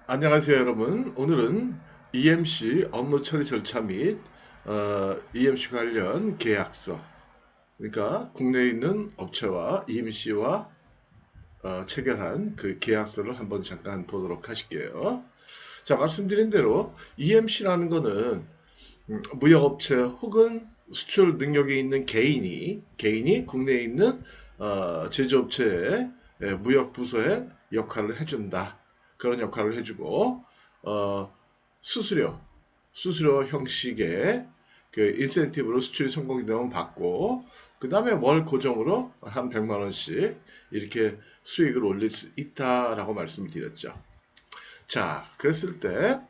안녕하세요, 여러분. 오늘은 EMC 업무 처리 절차 및 EMC 관련 계약서, 그러니까 국내에 있는 업체와 EMC와 체결한 그 계약서를 한번 잠깐 보도록 하실게요. 자, 말씀드린 대로 EMC라는 거는 무역업체 혹은 수출 능력이 있는 개인이 국내에 있는 제조업체의 무역 부서에 역할을 해준다. 그런 역할을 해주고 어, 수수료, 수수료 형식의 그 인센티브로 수출이 성공이 되면 받고 그 다음에 월 고정으로 한 100만 원씩 이렇게 수익을 올릴 수 있다라고 말씀을 드렸죠. 자, 그랬을 때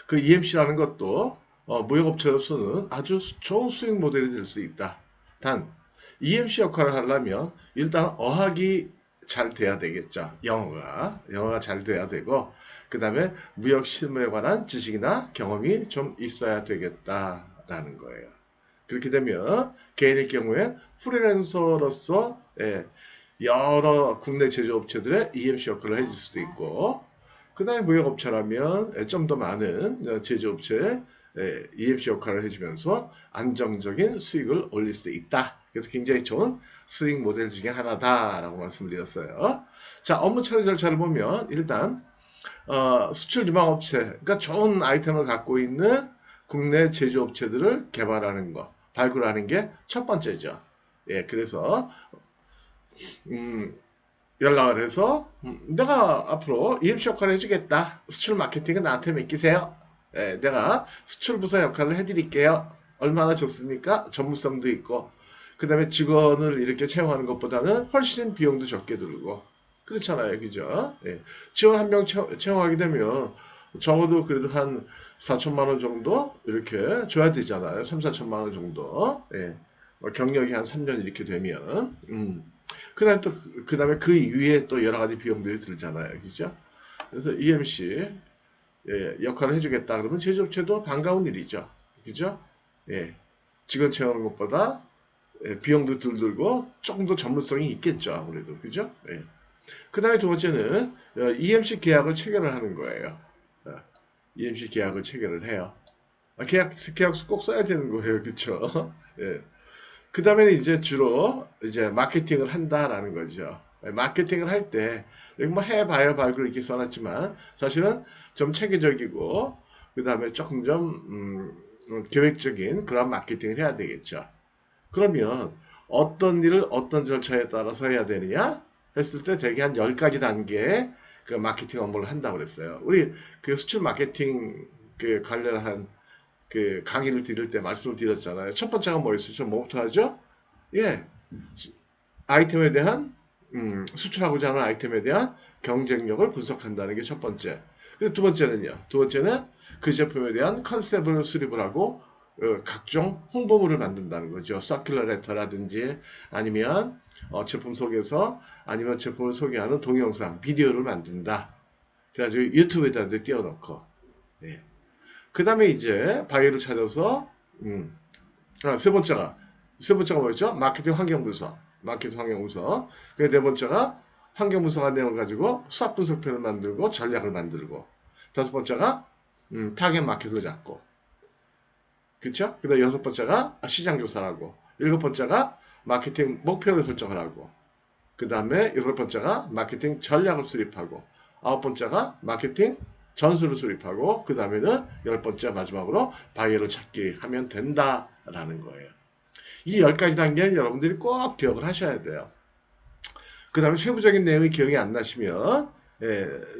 그 EMC라는 것도 무역업체로서는 아주 좋은 수익 모델이 될 수 있다. 단 EMC 역할을 하려면 일단 어학이 잘 돼야 되겠죠. 영어가 잘 돼야 되고 그 다음에 무역 실무에 관한 지식이나 경험이 좀 있어야 되겠다라는 거예요. 그렇게 되면 개인의 경우에 프리랜서로서 여러 국내 제조업체들의 EMC 역할을 해줄 수도 있고 그 다음에 무역업체라면 좀 더 많은 제조업체에 EMC 역할을 해주면서 안정적인 수익을 올릴 수 있다. 그래서 굉장히 좋은 수익 모델 중에 하나다라고 말씀드렸어요. 자, 업무 처리 절차를 보면 일단 수출 유망업체, 그러니까 좋은 아이템을 갖고 있는 국내 제조업체들을 개발하는 거, 발굴하는 게 첫 번째죠. 예, 그래서 음, 연락을 해서 내가 앞으로 EMC 역할을 해주겠다. 수출 마케팅은 나한테 맡기세요. 예, 내가 수출 부서 역할을 해드릴게요. 얼마나 좋습니까? 전문성도 있고 그 다음에 직원을 이렇게 채용하는 것보다는 훨씬 비용도 적게 들고 그렇잖아요. 그죠? 예. 직원 한 명 채용하게 되면 적어도 그래도 한 4천만 원 정도 이렇게 줘야 되잖아요. 3, 4천만 원 정도. 예. 경력이 한 3년 이렇게 되면. 그다음에 또 그다음에 그 이후에 또 여러 가지 비용들이 들잖아요. 그죠? 그래서 EMC 역할을 해주겠다 그러면 제조업체도 반가운 일이죠. 그죠? 예. 직원 채용하는 것보다 비용도 덜 들고 조금 더 전문성이 있겠죠. 아무래도. 그죠? 예. 그 다음에 두 번째는 EMC 계약을 체결을 하는 거예요. 어, EMC 계약을 체결을 해요. 계약서 꼭 써야 되는 거예요. 그쵸? 예. 그 다음에는 이제 주로 이제 마케팅을 한다라는 거죠. 마케팅을 할 때, 여기 뭐 해봐요 발굴 이렇게 써놨지만, 사실은 좀 체계적이고, 그 다음에 조금 좀, 계획적인 그런 마케팅을 해야 되겠죠. 그러면 어떤 일을 어떤 절차에 따라서 해야 되느냐? 했을 때 대개 한 10가지 단계의 그 마케팅 업무를 한다고 그랬어요. 우리 그 수출 마케팅 그 관련한 그 강의를 드릴 때 말씀을 드렸잖아요. 첫 번째가 뭐였었죠? 뭐부터 하죠? 예, 아이템에 대한 수출하고자 하는 아이템에 대한 경쟁력을 분석한다는 게 첫 번째. 근데 두 번째는요. 두 번째는 그 제품에 대한 컨셉을 수립을 하고 각종 홍보물을 만든다는 거죠. 서큘러 레터라든지 아니면 제품 속에서 아니면 제품을 소개하는 동영상, 비디오를 만든다. 그래가지고 유튜브에다 띄워놓고 예. 그 다음에 이제 바이어를 찾아서 세 번째가 뭐였죠? 마케팅 환경 분석. 마케팅 환경 분석. 네 번째가 환경 분석한 내용을 가지고 수합 분석표를 만들고 전략을 만들고 다섯 번째가 타겟 마켓을 잡고 그쵸? 그다음 여섯 번째가 시장 조사를 하고 일곱 번째가 마케팅 목표를 설정을 하고 그 다음에 여덟 번째가 마케팅 전략을 수립하고 아홉 번째가 마케팅 전술을 수립하고 그 다음에는 열 번째 마지막으로 바이어를 찾기 하면 된다라는 거예요. 이 10가지 단계는 여러분들이 꼭 기억을 하셔야 돼요. 그 다음에 세부적인 내용이 기억이 안 나시면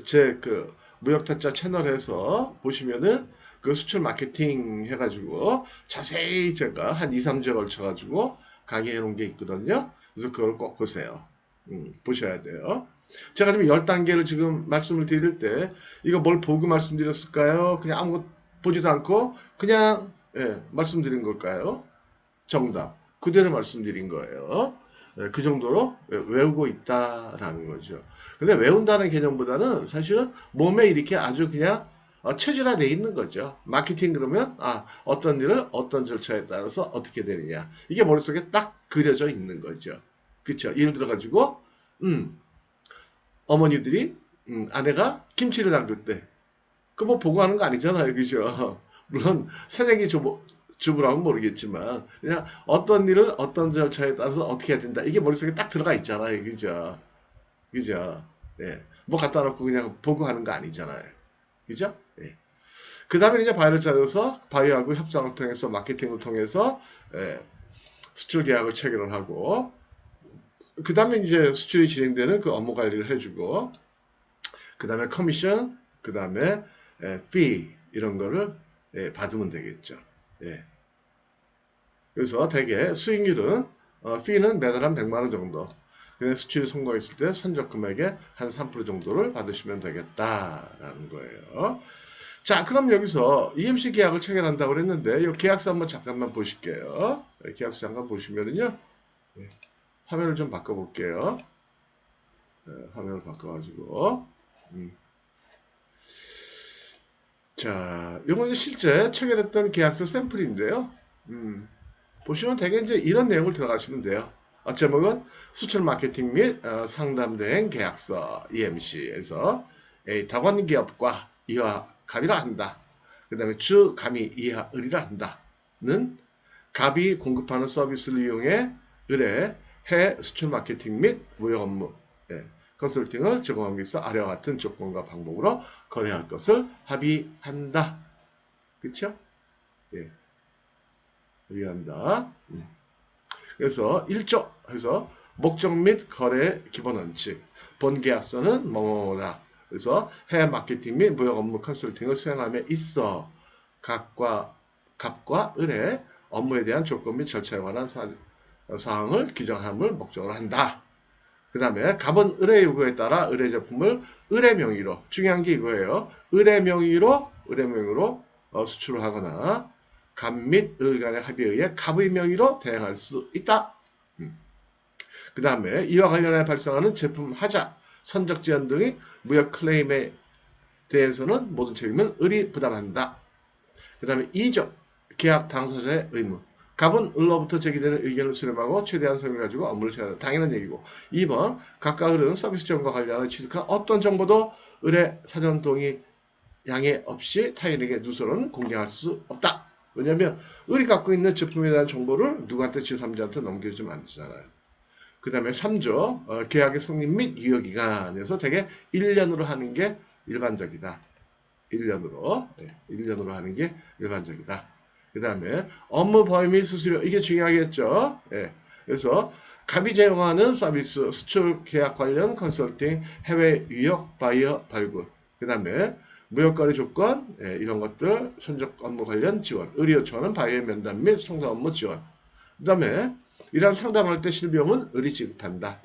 제 그 무역타짜 채널에서 보시면은 그 수출 마케팅 해가지고 자세히 제가 한 2, 3주에 걸쳐가지고 강의해 놓은 게 있거든요. 그래서 그걸 꼭 보세요. 보셔야 돼요. 제가 지금 10단계를 지금 말씀을 드릴 때 이거 뭘 보고 말씀드렸을까요? 그냥 아무것도 보지도 않고 그냥 말씀드린 걸까요? 정답. 그대로 말씀드린 거예요. 그 정도로 외우고 있다라는 거죠. 근데 외운다는 개념보다는 사실은 몸에 이렇게 아주 그냥 체질화되어 있는 거죠. 마케팅 그러면 어떤 일을 어떤 절차에 따라서 어떻게 되느냐. 이게 머릿속에 딱 그려져 있는 거죠. 그쵸? 예를 들어가지고 어머니들이 아내가 김치를 담글 때, 그 뭐 보고하는 거 아니잖아요, 그죠? 물론 새내기 주부라면 모르겠지만 그냥 어떤 일을 어떤 절차에 따라서 어떻게 해야 된다. 이게 머릿속에 딱 들어가 있잖아요, 그죠? 그죠? 예. 뭐 갖다 놓고 그냥 보고하는 거 아니잖아요, 그죠? 예. 그 다음에 이제 바이오를 짜서 바이오하고 협상을 통해서 마케팅을 통해서 예, 수출 계약을 체결을 하고 그 다음에 이제 수출이 진행되는 그 업무 관리를 해주고 그 다음에 커미션, 그 다음에 fee 이런 거를 받으면 되겠죠. 예. 그래서 대개 수익률은 fee는 매달 한 100만 원 정도. 그냥 수출이 성공했을 때 선적 금액의 한 3% 정도를 받으시면 되겠다라는 거예요. 자, 그럼 여기서 EMC 계약을 체결한다고 그랬는데 이 계약서 한번 잠깐만 보실게요. 계약서 잠깐 보시면은요. 화면을 좀 바꿔볼게요. 화면을 바꿔가지고 자, 이건 이제 실제 체결했던 계약서 샘플인데요. 보시면 되게 이제 이런 내용을 들어가시면 돼요. 제목은 수출 마케팅 및 상담 대행 계약서 EMC에서 다원 기업과 이하 갑이라 한다. 그 다음에 주 감히 이하 을이라 한다는 갑이 공급하는 서비스를 이용해 을의 해외 수출 마케팅 및 무역 업무 컨설팅을 제공하기 위해서 아래와 같은 조건과 방법으로 거래할 것을 합의한다. 그렇죠? 예. 합의한다. 그래서 1조 해서 목적 및 거래 기본 원칙. 본 계약서는 뭐뭐다. 그래서 해외 마케팅 및 무역 업무 컨설팅을 수행함에 있어 갑과 을의 업무에 대한 조건 및 절차에 관한 사항을 규정함을 목적으로 한다. 그 다음에 갑은 을의 요구에 따라 을의 제품을 을의 명의로, 중요한 게 이거예요. 을의 명의로 수출을 하거나 갑 및 을 간의 합의에 의해 갑의 명의로 대행할 수 있다. 그 다음에 이와 관련해 발생하는 제품 하자, 선적 지연 등의 무역 클레임에 대해서는 모든 책임은 을이 부담한다. 그 다음에 2조 계약 당사자의 의무. 갑은 을로부터 제기되는 의견을 수렴하고 최대한 소용을 가지고 업무를 처리하는 당연한 얘기고 2번 각각 을은 서비스 지원과 관련해 취득한 어떤 정보도 을의 사전 동의 양해 없이 타인에게 누설은 공개할 수 없다. 왜냐하면 을이 갖고 있는 제품에 대한 정보를 누구한테 제3자한테 넘겨주면 안 되잖아요. 그 다음에 3조 계약의 성립 및 유효기간에서 대개 1년으로 하는 게 일반적이다. 1년으로 하는 게 일반적이다. 그 다음에 업무 범위 및 수수료 이게 중요하겠죠. 예. 그래서 갑이 제공하는 서비스, 수출 계약 관련 컨설팅, 해외 유역 바이어 발굴, 그 다음에 무역거래 조건 이런 것들, 선적 업무 관련 지원, 의료 요청하는 바이어 면담 및 송사 업무 지원. 그 다음에 이러한 상담할 때 실비용은 을이 지급한다.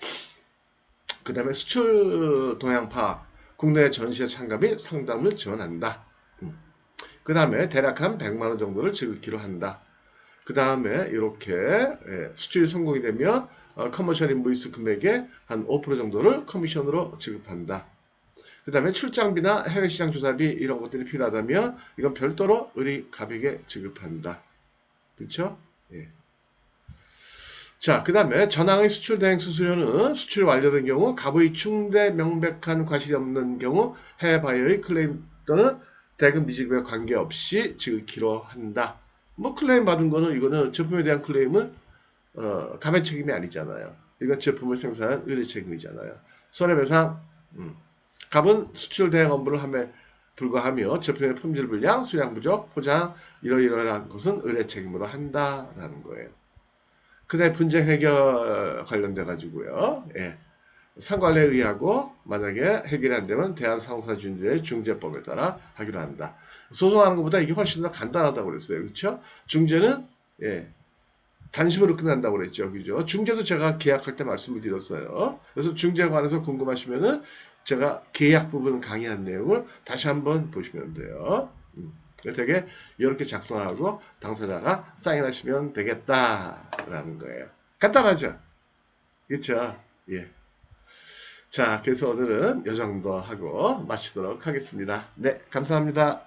그 다음에 수출 동향 파악, 국내 전시회 참가 및 상담을 지원한다. 그 다음에 대략 한 100만 원 정도를 지급키로 한다. 그 다음에 이렇게 수출이 성공이 되면 커머셜 인보이스 금액의 한 5% 정도를 커미션으로 지급한다. 그 다음에 출장비나 해외시장 조사비 이런 것들이 필요하다면 이건 별도로 을이 갑에게 지급한다. 그렇죠? 예. 자, 그 다음에 전항의 수출 대행 수수료는 수출이 완료된 경우 갑의 충대 명백한 과실이 없는 경우 해외 바이어의 클레임 또는 대금 미지급에 관계없이 지급키로 한다. 뭐 클레임 받은 거는 이거는 제품에 대한 클레임은 갑의 책임이 아니잖아요. 이건 제품을 생산한 을의 책임이잖아요. 손해배상 갑은 수출 대행 업무를 함에 불과하며 제품의 품질 불량, 수량 부족, 포장 이러이러한 것은 을의 책임으로 한다라는 거예요. 그 다음에 분쟁 해결 관련돼 가지고요. 예. 상관례에 의하고 만약에 해결이 안 되면 대한상사중재의 중재법에 따라 하기로 한다. 소송하는 것보다 이게 훨씬 더 간단하다고 그랬어요. 그렇죠? 중재는 단심으로 끝난다고 그랬죠. 그죠? 중재도 제가 계약할 때 말씀을 드렸어요. 그래서 중재에 관해서 궁금하시면은 제가 계약 부분 강의한 내용을 다시 한번 보시면 돼요. 되게 이렇게 작성하고 당사자가 사인하시면 되겠다라는 거예요. 간단하죠? 그렇죠? 예. 자, 그래서 오늘은 이 정도 하고 마치도록 하겠습니다. 네, 감사합니다.